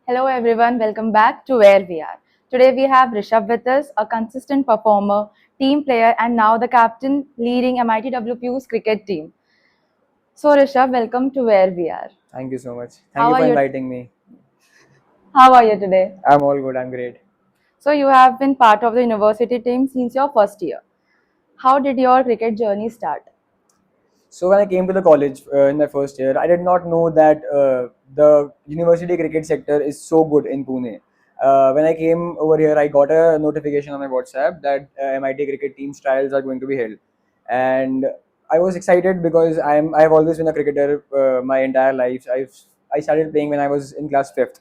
Hello everyone, welcome back to Where We Are. Today we have Rishabh with us, a consistent performer, team player, and now the captain leading MIT-WPU's cricket team. So Rishabh, welcome to Where We Are. Thank you so much. Thank How you are for you? inviting me. How are you today? I'm all good. I'm great. So you have been part of the university team since your first year. How did your cricket journey start? So when I came to the college in my first year, I did not know that the university cricket sector is so good in Pune. When I came over here, I got a notification on my WhatsApp that MIT cricket team's trials are going to be held, and I was excited because I've always been a cricketer my entire life. I started playing when I was in class fifth,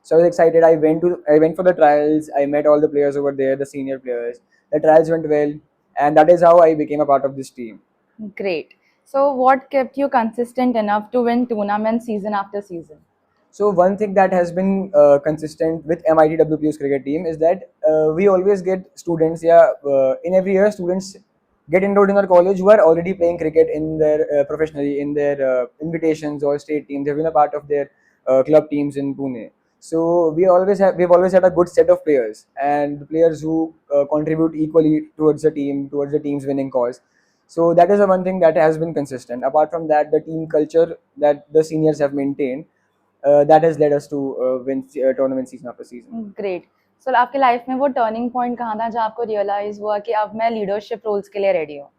so I was excited. I went for the trials. I met all the players over there, the senior players. The trials went well, and that is how I became a part of this team. Great. So what kept you consistent enough to win tournaments season after season? So one thing that has been consistent with MIT-WPU's cricket team is that we always get students. Yeah, in every year, students get enrolled in our college who are already playing cricket in their professionally in their invitations or state teams. They've been a part of their club teams in Pune. So we've always had a good set of players and the players who contribute equally towards the team's winning cause. So that is the one thing that has been consistent. Apart from that, the team culture that the seniors have maintained that has led us to win tournament season after season. Great so आपके life में वो turning point कहाँ था जहाँ आपको realise हुआ कि अब मैं लीडरशिप रोल्स के लिए रेडी हूँ?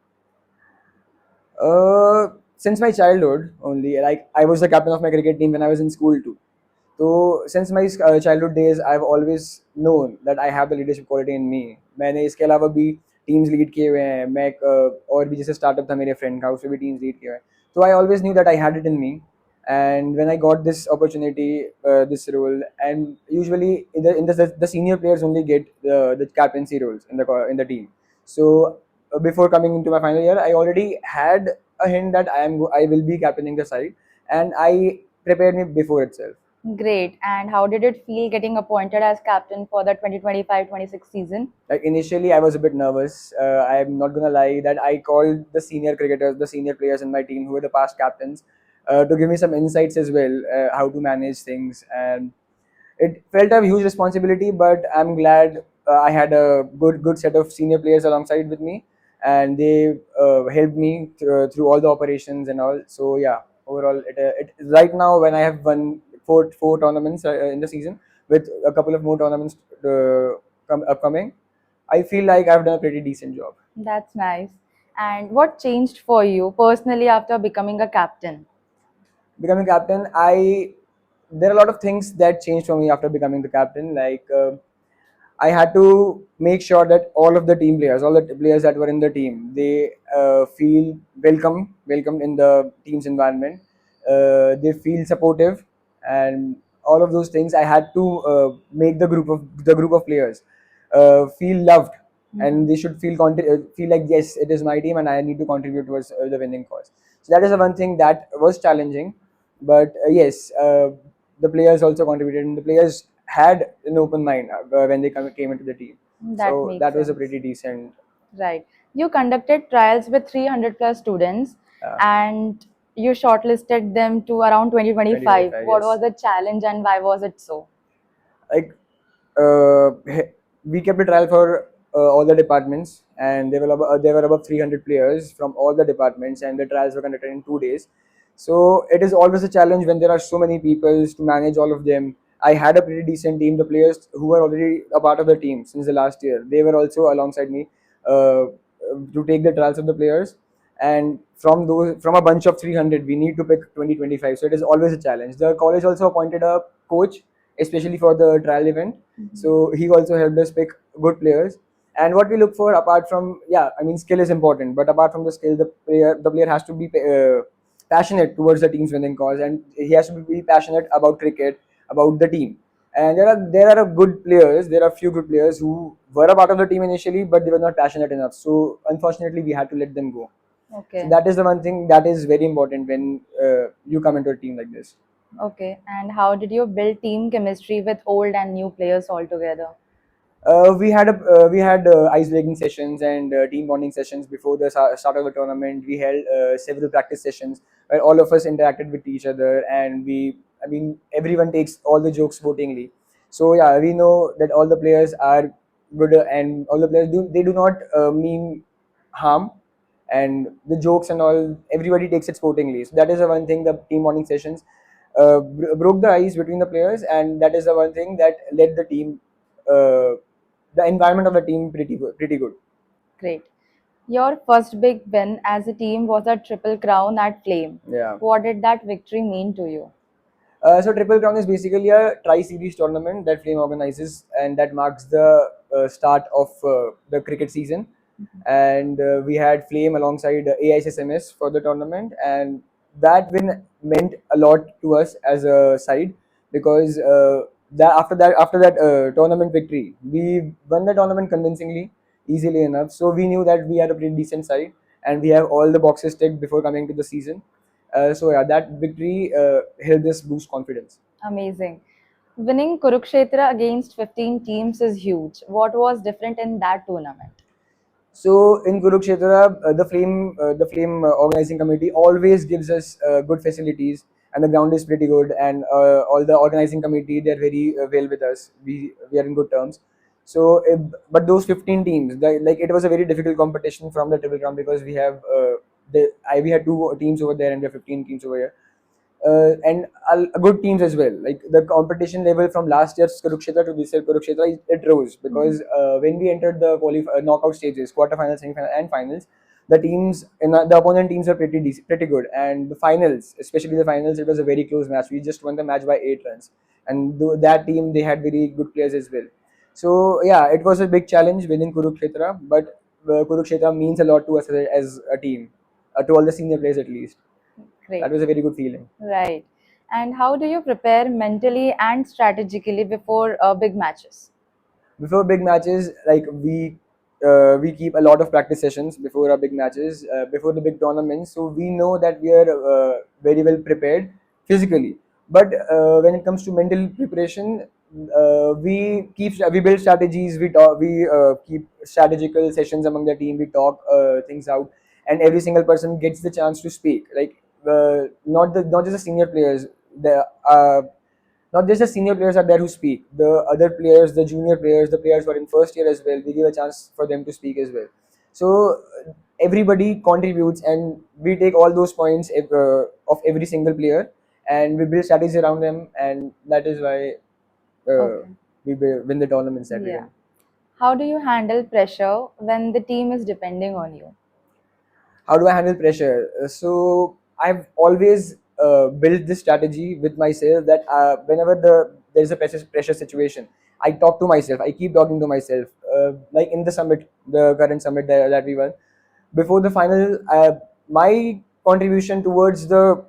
Since my childhood only, like I was the captain of my cricket team when I was in school too. So since my childhood days, I've always known that I have the leadership quality in me. मैंने इसके अलावा भी teams lead किए हुए हैं. मैं और भी जैसे startup था मेरे friend का उसमें भी teams lead किए हुए हैं. So I always knew that I had it in me. And when I got this opportunity, this role, and usually the senior players only get the captaincy roles in the team. So before coming into my final year, I already had a hint that I will be captaining the side, and I prepared me before itself. Great. And how did it feel getting appointed as captain for the 2025-26 season? Like initially, I was a bit nervous. I'm not gonna lie that I called the senior cricketers, the senior players in my team who were the past captains, to give me some insights as well, how to manage things, and it felt a huge responsibility. But I'm glad I had a good set of senior players alongside with me, and they helped me through all the operations and all. So yeah, overall, it right now when I have won four tournaments in the season with a couple of more tournaments upcoming. I feel like I've done a pretty decent job. That's nice. And what changed for you personally after becoming a captain? Becoming captain, I there are a lot of things that changed for me after becoming the captain. Like I had to make sure that all of the team players, all the players that were in the team, they feel welcomed in the team's environment. They feel supportive, and all of those things. I had to make the group of players feel loved, and they should feel like yes, it is my team, and I need to contribute towards the winning cause. So that is the one thing that was challenging, but yes, the players also contributed, and the players had an open mind when they came into the team. That So makes that was a sense. pretty decent. Right. You conducted trials with 300 plus students Uh, and you shortlisted them to around 2025. 2025, What yes. was the challenge and why was it so? Like we kept a trial for all the departments, and there were about 300 players from all the departments, and the trials were conducted in 2 days. So it is always a challenge when there are so many people to manage all of them. I had a pretty decent team. The players who were already a part of the team since the last year, they were also alongside me to take the trials of the players. And from a bunch of 300, we need to pick 2025. So it is always a challenge. The college also appointed a coach especially for the trial event. So he also helped us pick good players. And what we look for, apart from I mean, skill is important, but apart from the skill, the player has to be passionate towards the team's winning cause, and he has to be passionate about cricket, about the team. And there are good players. There are few good players who were a part of the team initially, but they were not passionate enough. So unfortunately, we had to let them go. So Okay. that is the one thing that is very important when you come into a team like this. Okay. And how did you build team chemistry with old and new players all together? We had ice breaking sessions and team bonding sessions before the start of the tournament. We held several practice sessions where all of us interacted with each other, and we I mean, everyone takes all the jokes votingly. So yeah, we know that all the players are good, and all the players do not mean harm, and the jokes and all, everybody takes it sportingly. So that is the one thing, the team bonding sessions broke the ice between the players, and that is the one thing that led the environment of the team pretty good. Great. Your first big win as a team was a triple crown at Flame. Yeah. What did that victory mean to you? So Triple Crown is basically a tri-series tournament that Flame organizes, and that marks the start of the cricket season. And we had Flame alongside AISSMS for the tournament, and that win meant a lot to us as a side, because after that tournament victory, we won the tournament convincingly, easily enough. So we knew that we are a pretty decent side, and we have all the boxes ticked before coming to the season. So yeah, that victory helped us boost confidence. Amazing. Winning Kurukshetra against 15 teams is huge. What was different in that tournament? So in Kurukshetra, the Flame organizing committee always gives us good facilities, and the ground is pretty good, and all the organizing committee, they're very well with us. We are in good terms. So, but those 15 teams, like it was a very difficult competition from the Triple Crown, because we had two teams over there, and we have 15 teams over here, and good teams as well. Like the competition level from last year's Kurukshetra to this year Kurukshetra, it rose, because when we entered the knockout stages, quarterfinals, semifinals, and finals, the teams in the opponent teams are pretty good, and the finals, especially the finals, it was a very close match. We just won the match by 8 runs, and that team, they had very good players as well. So yeah, it was a big challenge winning Kurukshetra, but Kurukshetra means a lot to us as a team, to all the senior players at least. That Great. was a very good feeling. Right. And how do you prepare mentally and strategically before big matches? Before big matches, like we keep a lot of practice sessions before our big matches, before the big tournaments, so we know that we are very well prepared physically. But when it comes to mental preparation, we build strategies, we keep strategical sessions among the team, we talk things out, and every single person gets the chance to speak, like not just the senior players, the not just the senior players are there who speak. The other players, the junior players, the players who are in first year as well, we give a chance for them to speak as well. So everybody contributes, and we take all those points of every single player, and we build strategies around them, and that is why uh, Okay. win the tournaments that we Yeah. win. How do you handle pressure when the team is depending on you? How do I handle pressure? So I've always built this strategy with myself, that whenever there's a pressure situation, I talk to myself. I keep talking to myself. Like in the current summit that we won, before the final, my contribution towards the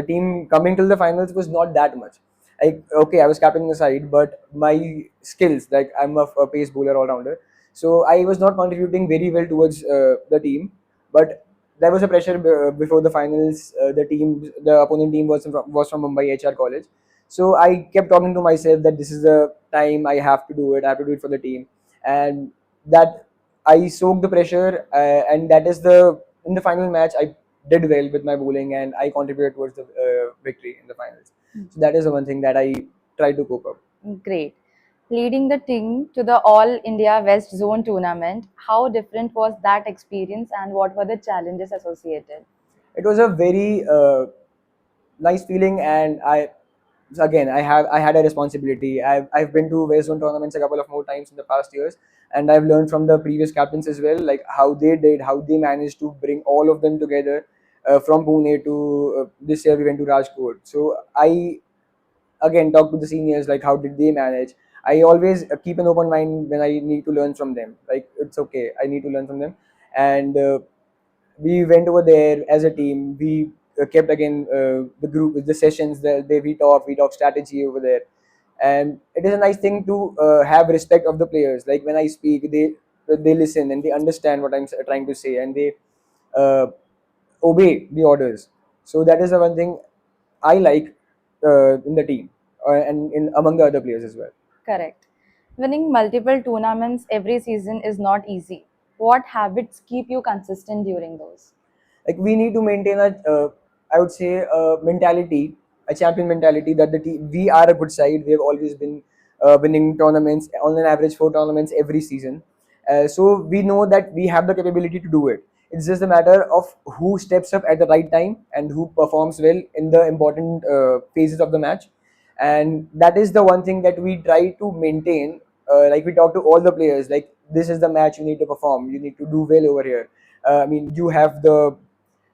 team coming till the finals was not that much. Like, okay, I was captaining the side, but my skills, like I'm a pace bowler all rounder, so I was not contributing very well towards the team. But there was a pressure before the finals. The opponent team was from Mumbai HR College, so I kept talking to myself that this is the time I have to do it. I have to do it for the team, and that I soaked the pressure, and that is the in the final match I did well with my bowling, and I contributed towards the victory in the finals. So that is the one thing that I tried to cope up. Great. Leading the team to the All India West Zone tournament, how different was that experience and what were the challenges associated? It was a very nice feeling, and I had a responsibility. I've been to West Zone tournaments a couple of more times in the past years, and I've learned from the previous captains as well, like how they managed to bring all of them together, from Pune to this year we went to Rajkot. So I again talk to the seniors, like how did they manage. I always keep an open mind when I need to learn from them. Like, it's okay, I need to learn from them, and we went over there as a team. We kept again the sessions, we talk strategy over there, and it is a nice thing to have respect of the players. Like when I speak, they listen, and they understand what I'm trying to say, and they uh, obey the orders. So that is the one thing I like in the team, and in among the other players as well. Correct. Winning multiple tournaments every season is not easy. What habits keep you consistent during those? Like we need to maintain a I would say mentality. a champion mentality that the team, we are a good side. We have always been winning tournaments on an average 4 tournaments every season. So we know that we have the capability to do it. It's just a matter of who steps up at the right time and who performs well in the important phases of the match. And that is the one thing that we try to maintain. Like we talk to all the players, like this is the match, you need to perform, you need to do well over here. I mean, you have the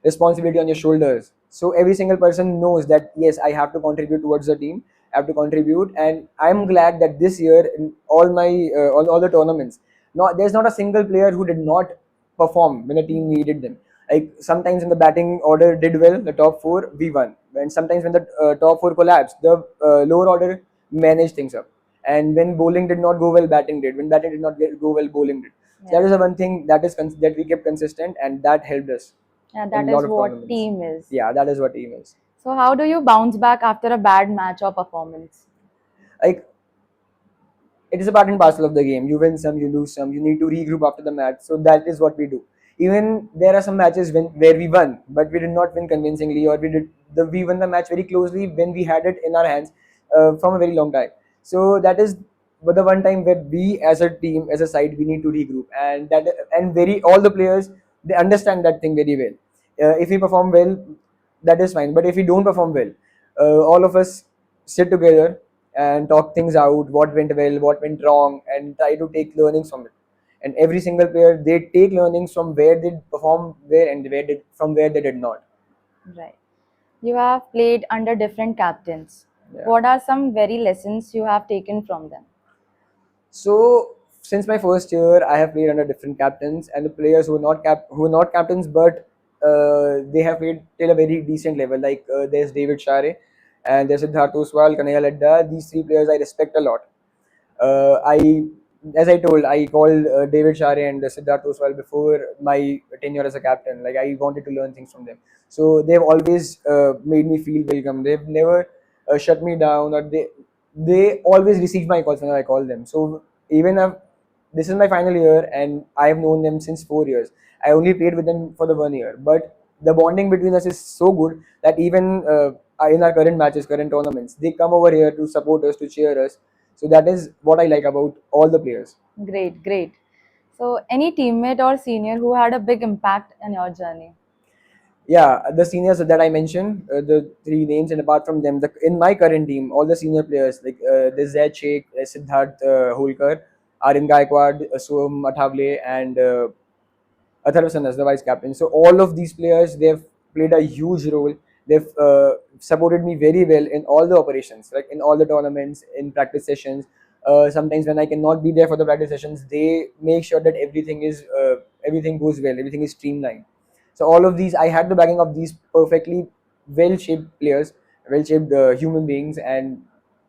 responsibility on your shoulders. So every single person knows that yes, I have to contribute towards the team. I have to contribute, and I'm glad that this year in all my all the tournaments, not there's not a single player who did not perform when a team needed them. Like sometimes when the batting order did well, the top four we won. And sometimes when the top four collapsed, the lower order managed things up. And when bowling did not go well, batting did. When batting did not go well, bowling did. So that Yeah. is the one thing that is that we kept consistent, and that helped us Yeah, in that a lot is of what tournaments. team is. Yeah, that is what team is. So, how do you bounce back after a bad match or performance? Like it is a part and parcel of the game. You win some, you lose some. You need to regroup after the match. So that is what we do. Even there are some matches where we won, but we did not win convincingly, or we won the match very closely when we had it in our hands from a very long time. So that is but the one time where we as a team, as a side, we need to regroup, and very all the players, they understand that thing very well. If we perform well, that is fine. But if we don't perform well, all of us sit together and talk things out, what went well, what went wrong, and try to take learnings from it. And every single player, they take learnings from where they perform where and where they did not. Right. You have played under different captains. Yeah. What are some very lessons you have taken from them? So since my first year, I have played under different captains, and the players who are not captains, but they have played till a very decent level. Like there's David Share, and there's Siddharth Oswal, Kanhaiya Ladda. These three players I respect a lot. I, as I told, I called David Share and Siddharth Oswal before my tenure as a captain. Like I wanted to learn things from them. So they've always made me feel welcome. They've never shut me down, or they always receive my calls when I call them. So even if this is my final year and I have known them since 4 years, I only played with them for the 1 year, but the bonding between us is so good that even in our current matches, current tournaments, they come over here to support us, to cheer us. So that is what I like about all the players. Great, great. So, any teammate or senior who had a big impact in your journey? Yeah, the seniors that I mentioned, the three names, and apart from them, in my current team, all the senior players like there's Zaid Sheikh, Siddharth Holkar, Arin Gaikwad, Soham Athavle, and Atharvasan as the vice captain. So all of these players, they've played a huge role. They've supported me very well in all the operations, like in all the tournaments, in practice sessions. Sometimes when I cannot be there for the practice sessions, they make sure that everything goes well, everything is streamlined. So all of these, I had the backing of these perfectly well-shaped players, well-shaped human beings, and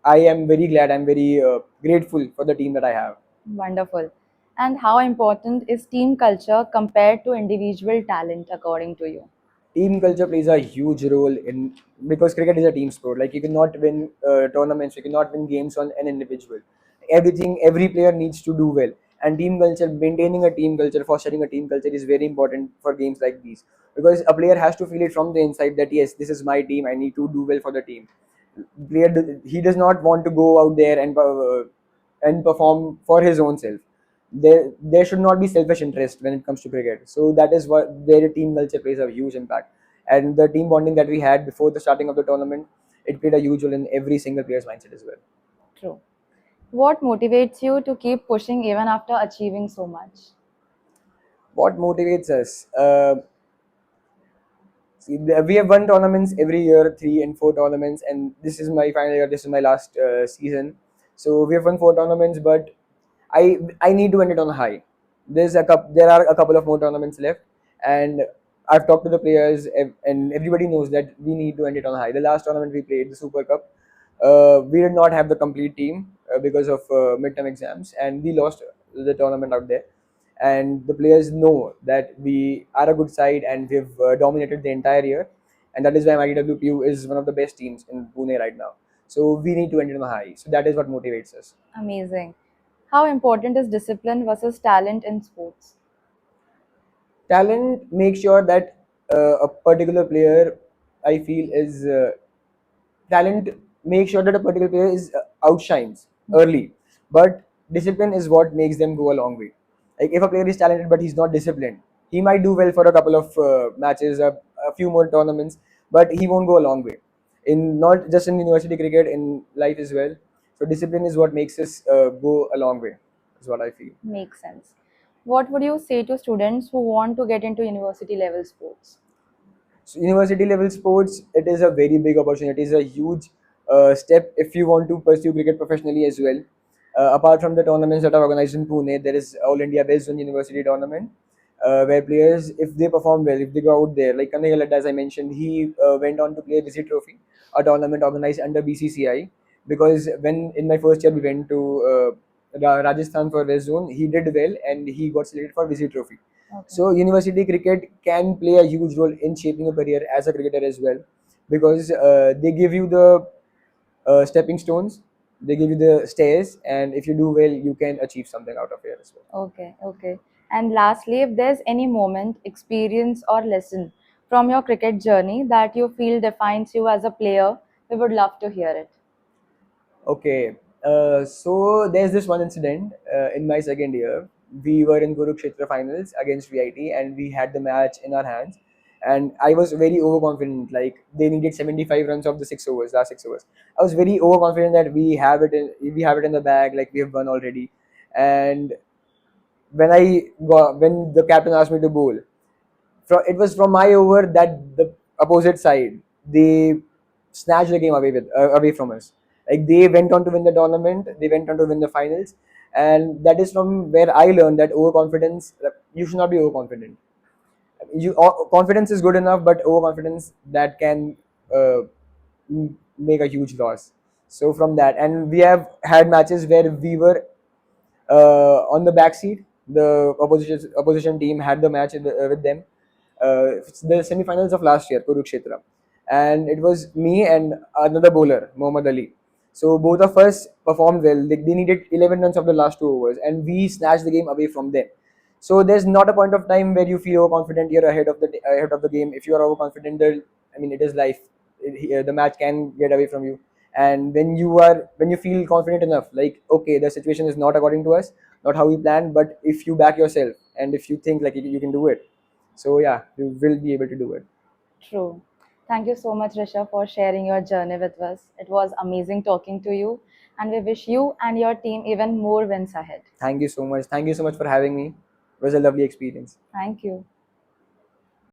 I am very glad. I'm very grateful for the team that I have. Wonderful. And how important is team culture compared to individual talent, according to you? Team culture plays a huge role in, because cricket is a team sport. Like you cannot win tournaments, you cannot win games on an individual. Every player needs to do well, and team culture, maintaining a team culture, fostering a team culture is very important for games like these, because a player has to feel it from the inside that yes, this is my team, I need to do well for the team. He does not want to go out there and perform for his own self. There should not be selfish interest when it comes to cricket. So that is what their team culture plays a huge impact. And the team bonding that we had before the starting of the tournament, it played a huge role in every single player's mindset as well. True. What motivates you to keep pushing even after achieving so much? What motivates us? See, we have won tournaments every year, 3 and 4 tournaments, and this is my final year. This is my last season. So we have won 4 tournaments, but I need to end it on a high. There are a couple of more tournaments left, and I've talked to the players, and everybody knows that we need to end it on a high. The last tournament we played, the Super Cup, we did not have the complete team because of midterm exams, and we lost the tournament out there. And the players know that we are a good side and we've dominated the entire year, and that is why MIT-WPU is one of the best teams in Pune right now. So we need to end it on a high. So that is what motivates us. Amazing. How important is discipline versus talent in sports? Talent makes sure that a particular player, I feel, is talent makes sure that a particular player is outshines early, but discipline is what makes them go a long way. Like if a player is talented but he's not disciplined, he might do well for a couple of matches, a few more tournaments, but he won't go a long way. In not just in university cricket, in life as well. So discipline is what makes us go a long way. Is what I feel. Makes sense. What would you say to students who want to get into university level sports? So university level sports, it is a very big opportunity. It is a huge step if you want to pursue cricket professionally as well. Apart from the tournaments that are organized in Pune, there is All India based on university tournament where players, if they perform well, if they go out there, like Kanhaiya Ladda, as I mentioned, he went on to play Visit Trophy, a tournament organized under BCCI. Because when in my first year we went to Rajasthan for West Zone, he did well and he got selected for Visit Trophy. Okay. So university cricket can play a huge role in shaping a career as a cricketer as well, because they give you the stepping stones, they give you the stairs, and if you do well, you can achieve something out of here as well. Okay, okay. And lastly, if there's any moment, experience, or lesson from your cricket journey that you feel defines you as a player, we would love to hear it. Okay, so there's this one incident in my second year. We were in Kurukshetra finals against VIT, and we had the match in our hands. And I was very overconfident. Like they needed 75 runs of the 6 overs, last 6 overs. I was very overconfident that we have it in the bag. Like we have won already. And when the captain asked me to bowl, it was from my over that the opposite side they snatched the game away from us. Like they went on to win the tournament, they went on to win the finals, and that is from where I learned that overconfidence. You should not be overconfident. Confidence is good enough, but overconfidence that can make a huge loss. So from that, and we have had matches where we were on the back seat. The opposition team had the match with them. It's the semi-finals of last year, Kurukshetra, and it was me and another bowler, Mohammad Ali. So both of us performed well. They needed 11 runs of the last 2 overs, and we snatched the game away from them. So there's not a point of time where you feel overconfident. You're ahead of the game. If you are overconfident, I mean, it is life. The match can get away from you. And when you feel confident enough, like okay, the situation is not according to us, not how we planned, but if you back yourself and if you think like you can do it, so yeah, you will be able to do it. True. Thank you so much, Risha, for sharing your journey with us. It was amazing talking to you, and we wish you and your team even more wins ahead. Thank you so much. Thank you so much for having me. It was a lovely experience. Thank you.